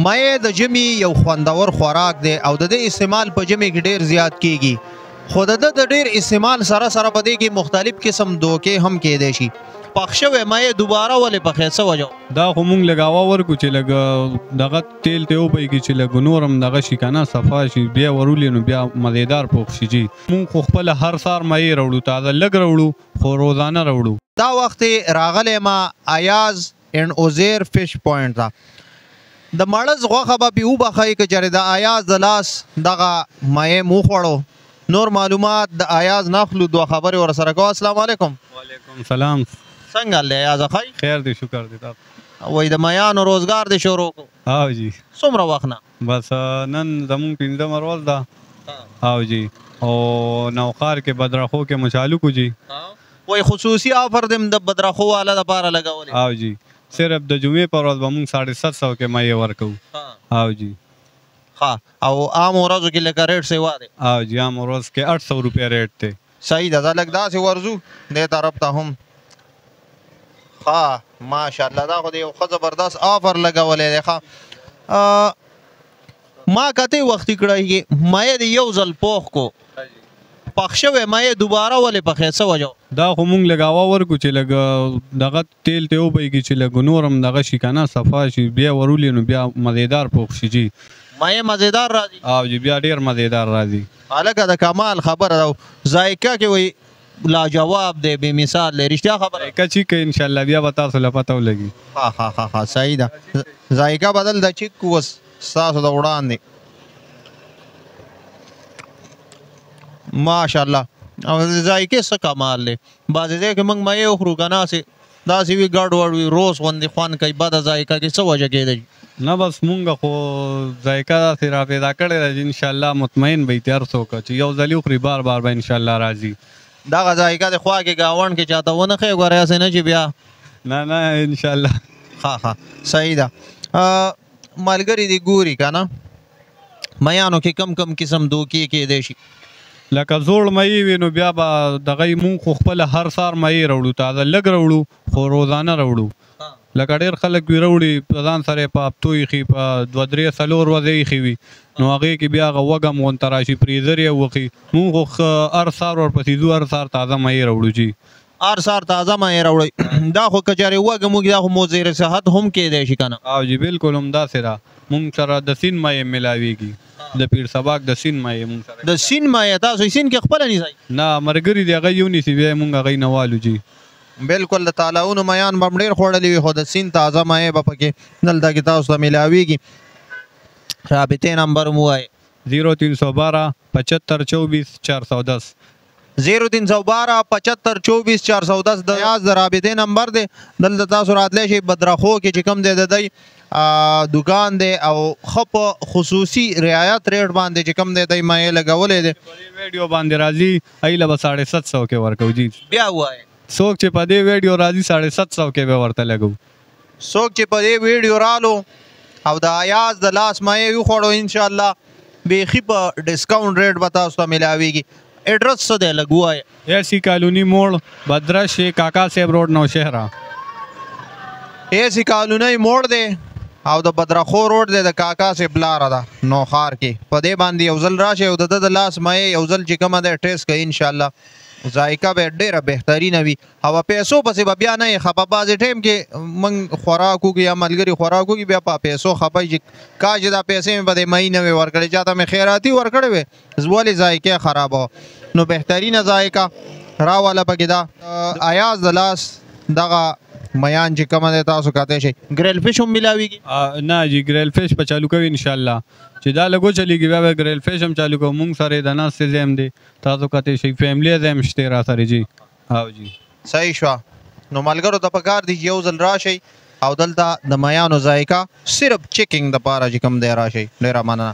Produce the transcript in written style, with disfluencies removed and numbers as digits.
مایع د ژمي یو خوندور خوراک دی او د دې استعمال په ژمي کې ډیر زیات کیږي خو د ډیر استعمال سره په دې کې مختلف قسم دوکې هم کېدای شي پخ شوی مایع دوباره ولې پخې څه وجه دا خو مونږ لږ هوا ورکو چې لږ دغه تیل ته وبهیږي چې لږ نور هم دغه شي که نه صفا شي بیا ورولې نو بیا مزیدار پوخ شي جي مونږ خو خپله هر سهار مایع راوړو تازه لږ راوړو خو روزانه راوړو دا وخت راغلی ما ایاز اینډ اوزیر فش پوینټ ته د مړز غوښه به پې وبخئ که چېرې د ایاز د لاس دغه مایع مو خوړو نور معلومات د ایاز نه اخلو دوه خبرې ورسره کوو السلام علیکم وعلیکم سلام څنګه حال دی ایازه ښه خیر دی شکر دی تاسو وایي د میانو روزګار دې شروع کړو او جی څومره وخت نه بس نن زمونږ پنځمه ورځ ده او جی او نوخار کې بدرخو کې مو چالو کو جی وایي خصوصي آفر دې د بدرخو والا دپاره لګولی او جی صرف د جمعې پر ورځ به مونږ 750 کې مایع ورکوو او جی ښه او عام ورځو کې لکه ریټ سیوا دی او جی عام ورځ کې 800 روپیه ریټ دی صحیح ده دا لږ داسې ورځو دې طرف ته هم ښه ماشاءالله دا خو د یو ښه زبردست آفر لګولی دی ښه ما کتې وختي کړی مایع د یو ځل پوخ کو پخ شوی مایع دوباره ولې پخې څه وجه دا خو مونږ لږ هوا ورکو چې لږ دغه تیل ته وبهیږي چې لږ نور هم دغه شي که نه صفا شي بیا ورولې نو بیا مزیدار پوخ شي جي مایع مزیدار راځي او جی بیا ډیر مزیدار راځي هلکه د کمال خبره ده ذایقه کې وایي لاجواب دی بې مثال دی رښتیا خبره ذایقه چې که انشاءالله بیا به تاسو له پته ولګي ها صحیح ده ذایقه بدل د چیک اوس ستاسو د وړاندې ماشاءالله او د ذایقې څه کمال دی بعضې ځای کې موږ مایع وخورو که ناسې داسې وي ګډ وډ وي روز غوندې خوند کوي بده ذایقه کې څه وجه کېدی نه بس مونږ خو ذایقه داسې را پیدا کړې ده چې انشاءالله مطمئن به هر څوک چې یو ځل وخوري بار بار به انشاءالله راځي دغه ذایقه د خوا کې ګاونډ کې چاته ونه ښیې ګورې هسې نه چې بیا نه انشاءالله ښه صحیح ده ملګري دې ګوري که نه میانو کې کم قسم دوکې کېدی شي لکه زوړ مایع وي نو بیا به دغه مونږ خو خپله هر سهار مایع راوړو تازه لږ راوړو خو روزانه راوړو لکه ډېر خلک وي راوړي په ځان سره یې په هفتو ایښي په 2 3 4 ورځې ایښي وي نو هغې کې بیا هغه وږم غونته راشي فریزر یې وخي مونږ خو هر سهار ورپسې ځو هر سهار تازه مایع راوړو جي هر سهار تازه مایع راوړئ دا خو که چېرې وږم وکړي دا خو مضر صحت هم کېدی شي که نه او جی بالکل همداسې ده مونږ سره د سین مایع ملاویږي د پیر سباک د سین مایع مونږ سره د سین مایع تاسو سین کې خپله نیسئ نه ملګري دي هغه یو نیسي بیا یې مونږ هغوی نه والو جي بالکل د تالاونو میان به هم ډېر خوړلي وي خو د سین تازه مایع به پکې دلته کې تاسو ته میلاویږي رابطې نمبر مو ووایئ 0312 75 24 410 0312 75 24 410 د ایاز د رابطې نمبر دی دلته تاسو راتلی شئ بدرخو کې چې کوم دی د دی دکان دی او ښه په خصوصي رعایت ریټ باندې چې کوم دی دی مایع لګولی دی په دې ویډیو باندې راځي ایله به 750 کې ورکوو جي بیا ووایئ څوک چې په دې ویډیو راځي 750 کې به ورته لګو څوک چې په دې ویډیو رالو او د ایاز د لاس مایع وخوړو انشاءالله بیخي په ډسکاونټ ریټ به تاسو ته میلاویږي ایډرس څه دی لږ ووایه ایسی کالونی موړ بدرش کاکا صاحب روډ نوشهره ایسی کالونی موړ دی او د بدرخو روډ دی د کاکا صاحب لاره ده نوخار کې په دې باندې یو ځل راشئ او د ده د لاس مایع یو ځل چې کومه دی ټیسټ کوئ انشاءالله ذایقه به ډېره بهترینه وي او پیسو پسې به بیا نه یې خفه بعضې ټایم کې موږ خوراک وکړو یا ملګري خوراک وکړي بیا په پیسو خفه چې کاش دا پیسې مې په دې مایع نه وې ورکړې چاته مې خیراتي ورکړې وې ولې ذایقه خرابه نو بهترینه ذایقه راواله پکې دا ایاز د لاس دغه میان چې کومه دی تاسو کتی شئ ګریل فش هم میلاویږي نه جی ګریل فش به چالو کوي انشاءالله چې دا لږ وچلېږي بیا به ګریل فش هم چالو کوو مونږ سره د ناستې ځای هم دی تاسو کتی شئ فیملی ځای هم شته را سره جي او جی صحیح شوه نو ملګرو ته پکار دی چې یو ځل راشئ او دلته د میانو ذایقه صرف چیکینګ دپاره چې کوم دی راشئ ډېره مننه